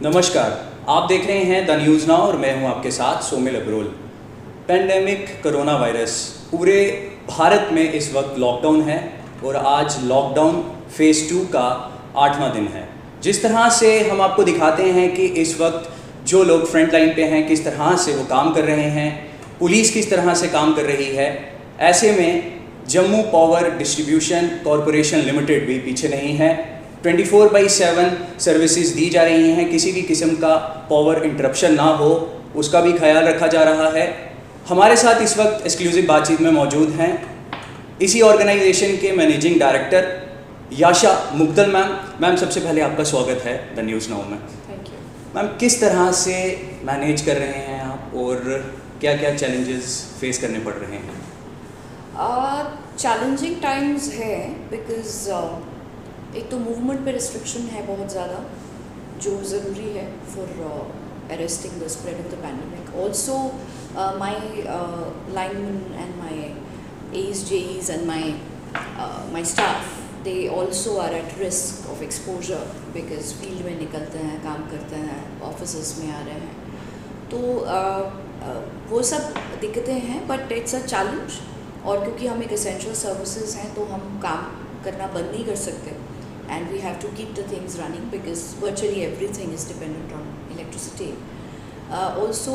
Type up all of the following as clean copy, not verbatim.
नमस्कार, आप देख रहे हैं द न्यूज़ नाउ और मैं हूं आपके साथ Somil Abrol. Pandemic corona virus पूरे भारत में इस वक्त लॉकडाउन है और आज लॉकडाउन फेज़ 2 का 8वां दिन है। जिस तरह से हम आपको दिखाते हैं कि इस वक्त जो लोग फ्रंट लाइन पे हैं किस तरह से वो काम कर रहे हैं, पुलिस किस तरह से काम कर रही है, ऐसे में Jammu power distribution corporation limited भी पीछे नहीं है। 24/7 सर्विसेज दी जा रही हैं, किसी भी किस्म का पावर इंटरप्शन ना हो उसका भी ख्याल रखा जा रहा है। हमारे साथ इस वक्त एक्सक्लूसिव बातचीत में मौजूद हैं इसी ऑर्गेनाइजेशन के मैनेजिंग डायरेक्टर याशा मुग्दल मैम, सबसे पहले आपका स्वागत है द न्यूज़ नाउ में। Thank you. मैम, किस तरह से मैनेज कर रहे हैं आप और क्या क्या चैलेंजेस फेस करने पड़ रहे हैं? चैलेंजिंग टाइम्स है बिकॉज एक तो मूवमेंट पे रिस्ट्रिक्शन है बहुत ज़्यादा जो ज़रूरी है for arresting the spread of the pandemic. Also my lineman and my AEs JEs and my staff they also are at risk of exposure because field में निकलते हैं, काम करते हैं, ऑफिस में आ रहे हैं, तो वो सब दिक्कतें हैं। बट इट्स अ चैलेंज, और क्योंकि हम एक एसेंशियल सर्विसेज हैं तो हम काम करना बंद नहीं कर सकते and we have to keep the things running because virtually everything is dependent on electricity. Also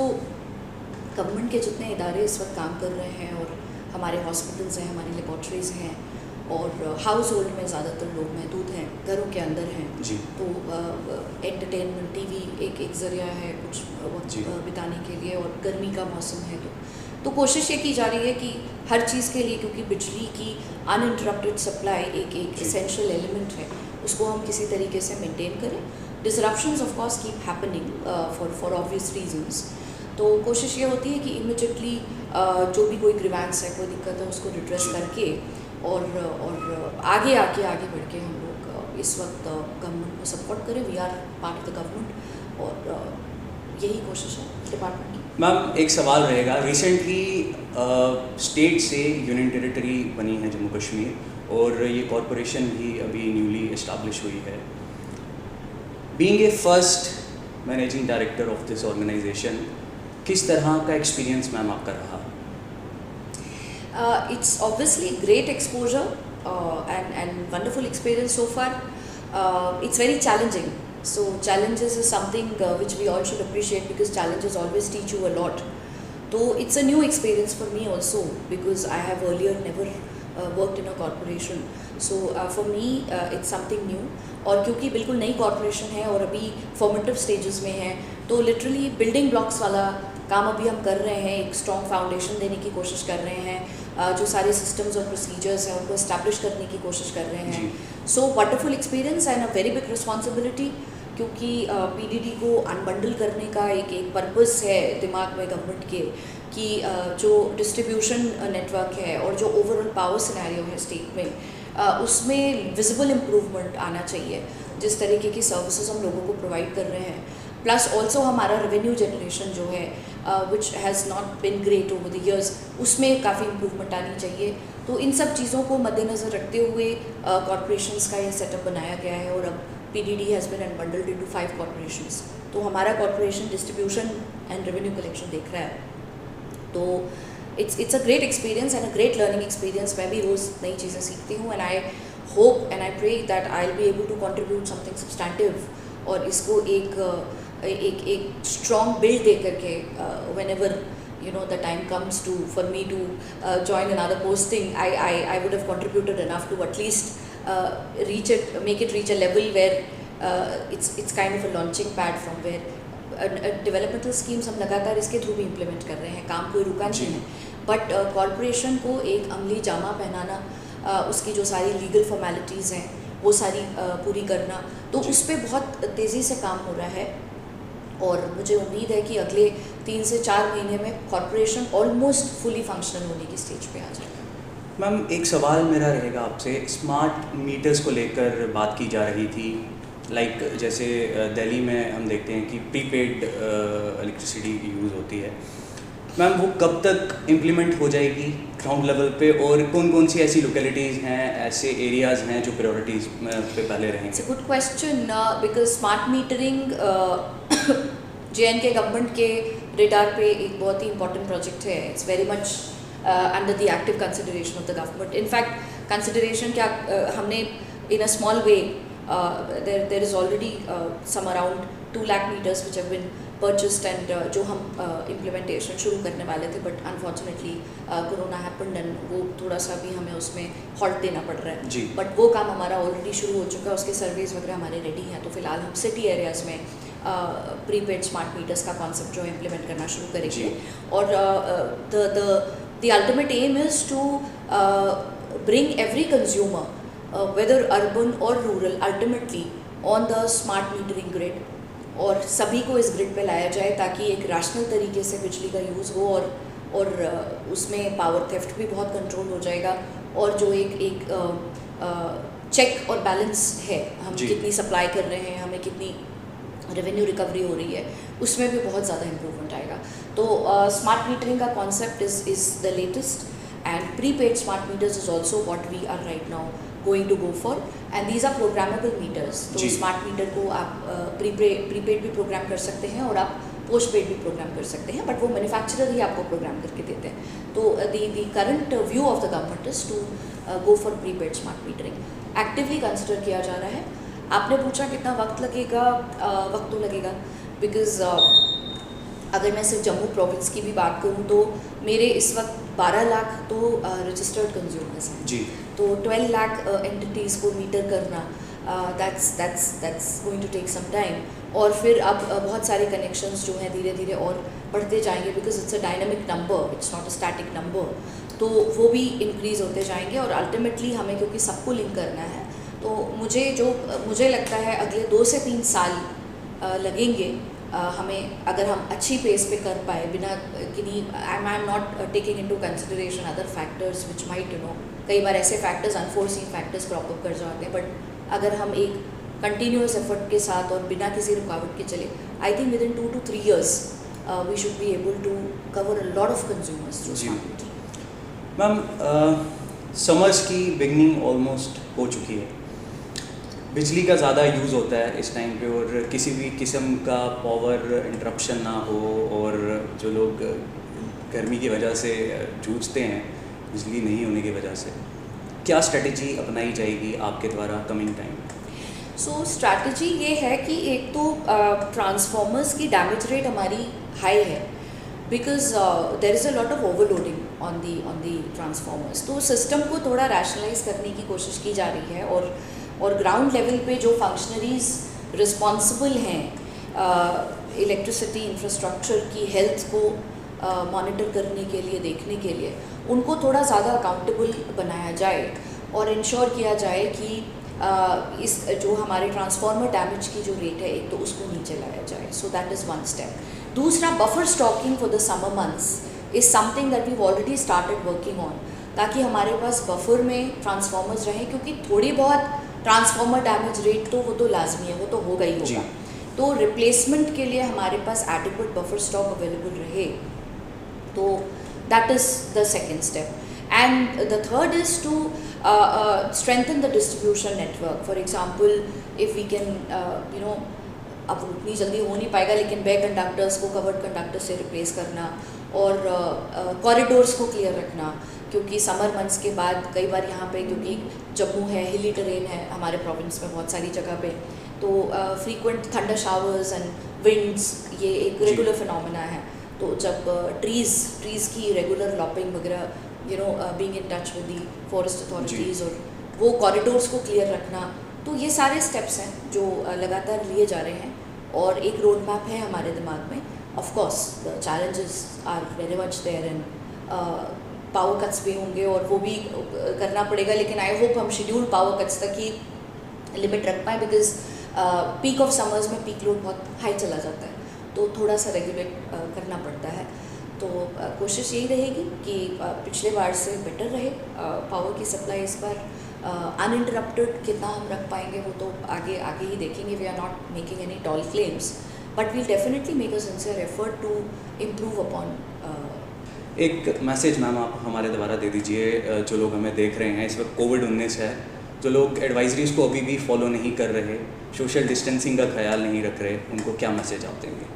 government के जितने इदारे इस वक्त काम कर रहे हैं और हमारे हॉस्पिटल्स हैं, हमारी लेबॉर्ट्रीज़ हैं और हाउस होल्ड में ज़्यादातर लोग महदूद हैं, घरों के अंदर हैं जी। तो एंटरटेनमेंट टीवी एक ज़रिया है कुछ वक्त बिताने के लिए, और गर्मी का मौसम है तो कोशिश ये की जा रही है कि हर चीज़ के लिए, क्योंकि बिजली की अनइंटरप्टेड सप्लाई एक एसेंशियल एलिमेंट है, उसको हम किसी तरीके से मेंटेन करें। Disruptions of course keep happening for obvious reasons, तो कोशिश ये होती है कि इमीडिएटली जो भी कोई ग्रीवेंस है, कोई दिक्कत है, उसको रिड्रेस करके और आगे बढ़ के हम लोग इस वक्त गवर्नमेंट को सपोर्ट करें। We are part of the government और यही कोशिश है डिपार्टमेंट की। मैम, एक सवाल रहेगा, रिसेंटली स्टेट से यूनियन टेरिटरी बनी है जम्मू कश्मीर और ये कॉरपोरेशन भी अभी न्यूली इस्टाब्लिश हुई है। Being a first managing director of this organisation, किस तरह का एक्सपीरियंस मैम आपका रहा? It's obviously great exposure and wonderful experience so far. It's very challenging. So challenges is something which we all should appreciate because challenges always teach you a lot. So it's a new experience for me also because I have earlier never worked in a corporation. So for me it's something new. और क्योंकि बिल्कुल नई corporation है और अभी formative stages में है, तो लिटरली बिल्डिंग ब्लॉक्स वाला काम अभी हम कर रहे हैं। एक स्ट्रॉन्ग फाउंडेशन देने की कोशिश कर रहे हैं, जो सारे सिस्टम्स और प्रोसीजर्स हैं उनको इस्टेब्लिश करने की कोशिश कर रहे हैं। So wonderful experience and a very big responsibility, क्योंकि पीडीडी को अनबंडल करने का एक पर्पस है दिमाग में गवर्नमेंट के कि जो डिस्ट्रीब्यूशन नेटवर्क है और जो ओवरऑल पावर सिनेरियो है स्टेट में, उसमें विजिबल इम्प्रूवमेंट आना चाहिए जिस तरीके की सर्विसेज हम लोगों को प्रोवाइड कर रहे हैं। प्लस ऑल्सो हमारा रेवेन्यू जनरेशन जो है which has not been great over the years, उसमें काफ़ी इम्प्रूवमेंट आनी चाहिए। तो इन सब चीज़ों को मद्देनज़र रखते हुए कॉर्पोरेशंस का ये सेटअप बनाया गया है और अब PDD has been unbundled into 5 corporations. तो हमारा corporation distribution and revenue collection देख रहा है, तो it's a great experience and a great learning experience. मैं भी रोज़ नई चीज़ें सीखती हूँ and I hope and I pray that I will be able to contribute something substantive और इसको एक स्ट्रॉन्ग बिल्ड दे करके whenever you know the time comes to for me to join another posting, I would have contributed enough to at least make it reach a level where it's kind of a launching pad from where developmental schemes हम लगातार इसके through भी implement कर रहे हैं, काम कोई रुका नहीं है। बट कॉरपोरेशन को एक अमली जामा पहनाना, उसकी जो सारी लीगल फॉर्मेलिटीज़ हैं वो सारी पूरी करना, तो उस पर बहुत तेज़ी से काम हो रहा है और मुझे उम्मीद है कि अगले 3 से 4 महीने में कॉरपोरेशन ऑलमोस्ट फुली फंक्शनल होने की स्टेज पे आ जाएगा। मैम, एक सवाल मेरा रहेगा आपसे, स्मार्ट मीटर्स को लेकर बात की जा रही थी। जैसे दिल्ली में हम देखते हैं कि प्रीपेड इलेक्ट्रिसिटी यूज़ होती है, मैम वो कब तक इम्प्लीमेंट हो जाएगी ग्राउंड लेवल पे, और कौन कौन सी ऐसी लोकेलिटीज़ हैं, ऐसे एरियाज़ हैं जो प्रायोरिटीज़ पे पहले रहेंगे? It's a good question because smart metering JNK government के रेडार पे एक बहुत ही इंपॉर्टेंट प्रोजेक्ट है. It's very much under the active consideration of the government. In fact consideration क्या हमने in a small way there is already some around 2 lakh meters which have been purchased and जो हम इम्प्लीमेंटेशन शुरू करने वाले थे, but unfortunately corona happened and वो थोड़ा सा भी हमें उसमें हॉल्ट देना पड़ रहा है. जी. बट वो काम हमारा ऑलरेडी शुरू हो चुका है, उसके सर्वेज वगैरह हमारे रेडी हैं. तो फिलहाल हम सिटी एरियाज़ में प्रीपेड स्मार्ट मीटर्स का कॉन्सेप्ट जो है इम्प्लीमेंट करना शुरू करेंगे. और the ultimate aim is to bring every consumer, whether urban or rural, ultimately on the smart metering grid. और सभी को इस ग्रिड पे लाया जाए ताकि एक रैशनल तरीके से बिजली का यूज़ हो, और उसमें पावर थेफ्ट भी बहुत कंट्रोल हो जाएगा. और जो एक चेक और बैलेंस है, हम कितनी सप्लाई कर रहे हैं, हमें कितनी रेवेन्यू रिकवरी हो रही है, उसमें भी बहुत ज़्यादा इम्प्रूवमेंट आएगा. तो स्मार्ट मीटरिंग का concept is the latest, and prepaid smart meters is also what we are right now going to go for, and these are programmable meters. तो स्मार्ट मीटर को आप प्रीपेड भी प्रोग्राम कर सकते हैं और आप पोस्ट पेड भी प्रोग्राम कर सकते हैं, बट वो मैन्युफैक्चरर ही आपको प्रोग्राम करके देते हैं. तो the current view of the government is to go for prepaid smart metering. Actively consider किया जा रहा है. आपने पूछा कितना वक्त लगेगा. वक्त तो लगेगा, बिकॉज अगर मैं सिर्फ जम्मू प्रोविंस की भी बात करूँ तो मेरे इस वक्त 12 लाख तो रजिस्टर्ड कंज्यूमर्स हैं जी. तो 12 लाख एंटिटीज़ को मीटर करना, that's going to take some time. और फिर अब बहुत सारे कनेक्शंस जो हैं धीरे धीरे और बढ़ते जाएंगे, because it's a dynamic number, it's not a static number. तो वो भी इंक्रीज़ होते जाएंगे, और अल्टीमेटली हमें क्योंकि सबको लिंक करना है, तो मुझे लगता है अगले 2 से 3 साल लगेंगे हमें, अगर हम अच्छी पेस पे कर पाए बिना किन्हीं, I am not taking into consideration other factors which might कई बार ऐसे factors unforeseen factors crop up कर जाते हैं. बट अगर हम एक कंटिन्यूस एफर्ट के साथ और बिना किसी रुकावट के चले, I think within 2 to 3 years we should be able to cover a lot of consumers through smart metering. Ma'am, summers की बिगनिंग ऑलमोस्ट हो चुकी है. बिजली का ज़्यादा यूज़ होता है इस टाइम पे, और किसी भी किस्म का पावर इंटरप्शन ना हो, और जो लोग गर्मी की वजह से जूझते हैं बिजली नहीं होने की वजह से, क्या स्ट्रेटजी अपनाई जाएगी आपके द्वारा कमिंग टाइम? सो स्ट्रैटेजी ये है कि एक तो ट्रांसफॉर्मर्स की डैमेज रेट हमारी हाई है, because there is a lot of overloading on the transformers. तो सिस्टम को थोड़ा रैशनलाइज करने की कोशिश की जा रही है, और ग्राउंड लेवल पे जो फंक्शनरीज रिस्पॉन्सिबल हैं इलेक्ट्रिसिटी इंफ्रास्ट्रक्चर की हेल्थ को मॉनिटर करने के लिए, देखने के लिए, उनको थोड़ा ज़्यादा अकाउंटेबल बनाया जाए, और इंश्योर किया जाए कि इस जो हमारे ट्रांसफार्मर डैमेज की जो रेट है, एक तो उसको नीचे लाया जाए. So that is one step. दूसरा, buffer stocking for the summer months is something that we already started working on, ताकि हमारे पास बफर में ट्रांसफार्मर्स रहें, क्योंकि थोड़ी बहुत ट्रांसफार्मर डैमेज रेट तो वो तो लाजमी है, वो तो होगा ही होगा. तो रिप्लेसमेंट के लिए हमारे पास एडिक्वेट बफर स्टॉक अवेलेबल रहे, तो that is the second step. And the third is to strengthen the distribution network. For example, if we can अब उतनी जल्दी हो नहीं पाएगा, लेकिन बैक कंडक्टर्स को कवर्ड कंडक्टर से रिप्लेस करना, और कॉरिडोर्स को क्लियर रखना, क्योंकि समर मंथ्स के बाद कई बार यहाँ पे, क्योंकि जम्मू है, हिली टेरेन है हमारे प्रोविंस में बहुत सारी जगह पे, तो frequent thunder showers and winds ये एक रेगुलर फिनोमेना है. तो जब ट्रीज़ की रेगुलर लॉपिंग वगैरह, being in touch with the forest authorities, और वो कॉरिडोर्स को क्लियर रखना, तो ये सारे स्टेप्स हैं जो लगातार लिए जा रहे हैं, और एक रोड मैप है हमारे दिमाग में. Of course the challenges are very much there, and power cuts भी होंगे और वो भी करना पड़ेगा, लेकिन आई होप हम शेड्यूल पावर कट्स तक ही लिमिट रख पाएँ, बिकॉज पीक ऑफ समर्स में पीक लोड बहुत हाई चला जाता है, तो थोड़ा सा रेगुलेट करना पड़ता है. तो कोशिश यही रहेगी कि पिछले बार से बेटर रहे पावर की सप्लाई इस बार. अनइंटरप्टेड कितना हम रख पाएंगे वो तो आगे ही देखेंगे. We are not making any tall claims, but we'll definitely make a sincere effort to improve upon एक मैसेज मैम आप हमारे द्वारा दे दीजिए, जो लोग हमें देख रहे हैं, इस वक्त कोविड-19 है, जो लोग एडवाइजरीज़ को अभी भी फॉलो नहीं कर रहे, सोशल डिस्टेंसिंग का ख्याल नहीं रख रहे, उनको क्या मैसेज आप देंगे?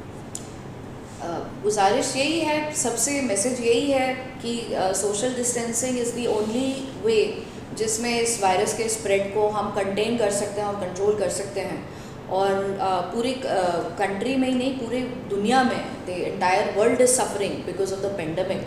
गुजारिश यही है, सबसे मैसेज यही है कि social distancing is the only way जिसमें इस वायरस के स्प्रेड को हम कंटेन कर सकते हैं और कंट्रोल कर सकते हैं। और पूरी कंट्री में ही नहीं, पूरी दुनिया में the entire world is suffering because of the pandemic.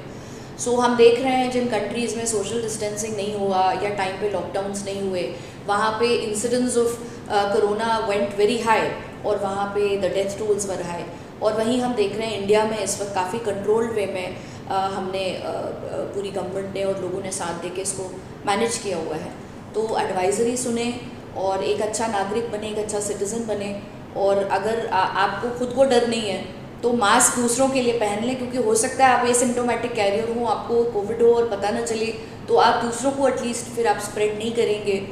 So हम देख रहे हैं जिन कंट्रीज़ में सोशल डिस्टेंसिंग नहीं हुआ या टाइम पे लॉकडाउन्स नहीं हुए, वहाँ पे incidence of corona went very high और वहाँ पे the death tolls were high. और वहीं हम देख रहे हैं इंडिया में इस वक्त काफ़ी कंट्रोल्ड वे में हमने पूरी गवर्नमेंट ने और लोगों ने साथ दे के इसको मैनेज किया हुआ है। तो एडवाइजरी सुने और एक अच्छा नागरिक बने, एक अच्छा सिटीज़न बने। और अगर आपको खुद को डर नहीं है तो मास्क दूसरों के लिए पहन लें, क्योंकि हो सकता है आप एसिम्प्टोमेटिक कैरियर हो, आपको कोविड हो और पता ना चले, तो आप दूसरों को एटलीस्ट फिर आप स्प्रेड नहीं करेंगे।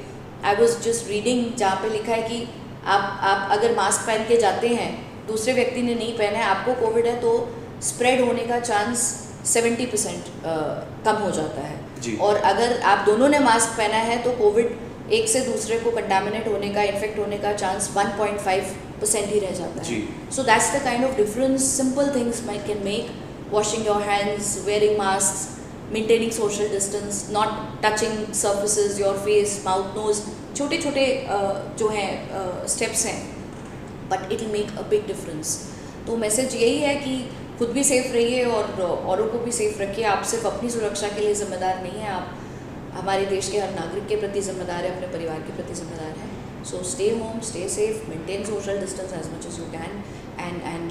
आई वॉज जस्ट रीडिंग जहाँ पे लिखा है कि आप अगर मास्क पहन के जाते हैं, दूसरे व्यक्ति ने नहीं पहना है, आपको कोविड है, तो स्प्रेड होने का चांस 70% कम हो जाता है जी। और अगर आप दोनों ने मास्क पहना है तो कोविड एक से दूसरे को कंटामिनेट होने का, इन्फेक्ट होने का चांस 1.5% ही रह जाता है। So that's the kind of difference, simple things might can make, washing your hands, wearing mask, maintaining social distance, not touching surfaces, your face, mouth, nose, छोटे छोटे जो हैं स्टेप्स हैं, but it will make a big difference. तो message यही है कि खुद भी सेफ़ रहिए और औरों को भी सेफ़ रखिए। आप सिर्फ अपनी सुरक्षा के लिए ज़िम्मेदार नहीं हैं, आप हमारे देश के हर नागरिक के प्रति ज़िम्मेदार हैं, अपने परिवार के प्रति ज़िम्मेदार हैं। So stay home, stay safe, maintain social distance as much as you can, and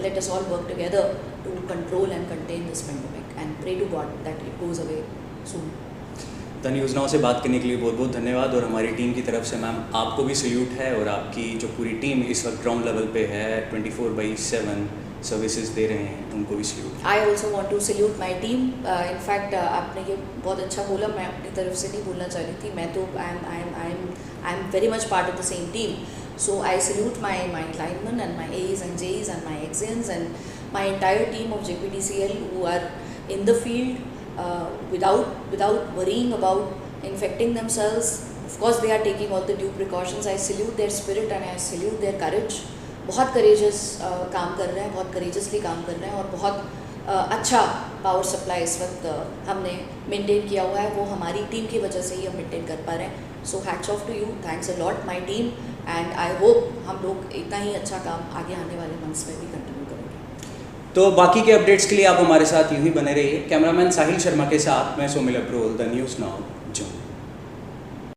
let us all work together to control and contain this pandemic and pray to God that it goes away soon. The news now से बात करने के लिए बहुत बहुत धन्यवाद। और हमारी टीम की तरफ से मैम आपको भी सल्यूट है, और आपकी जो पूरी टीम इस वक्त ग्राउंड लेवल पे है 24/7 सर्विसेज दे रहे हैं, उनको भी salute. I also want to salute my team. In fact आपने ये बहुत अच्छा बोला, मैं अपनी तरफ से नहीं बोलना चाह रही थी, मैं तो I am very much part of the same team. So I salute my lineman and my A's and J's and my XNs and my entire team of JPTCL who are in the field without worrying about infecting themselves. Of course they are taking all the due precautions. I salute their spirit and I salute their courage. बहुत courageous काम कर रहे हैं, बहुत करेजसली काम कर रहे हैं, और बहुत अच्छा पावर सप्लाई इस वक्त हमने मेंटेन किया हुआ है, वो हमारी टीम की वजह से ही हम मेंटेन कर पा रहे हैं। So hats off to you, thanks a lot my team, and I hope हम लोग इतना ही अच्छा काम आगे आने वाले मंथ्स में भी कंटिन्यू करेंगे। तो बाकी के अपडेट्स के लिए आप हमारे साथ यूं ही बने रहिए। कैमरामैन साहिल शर्मा के साथ मैं Somil Abrol, the news now.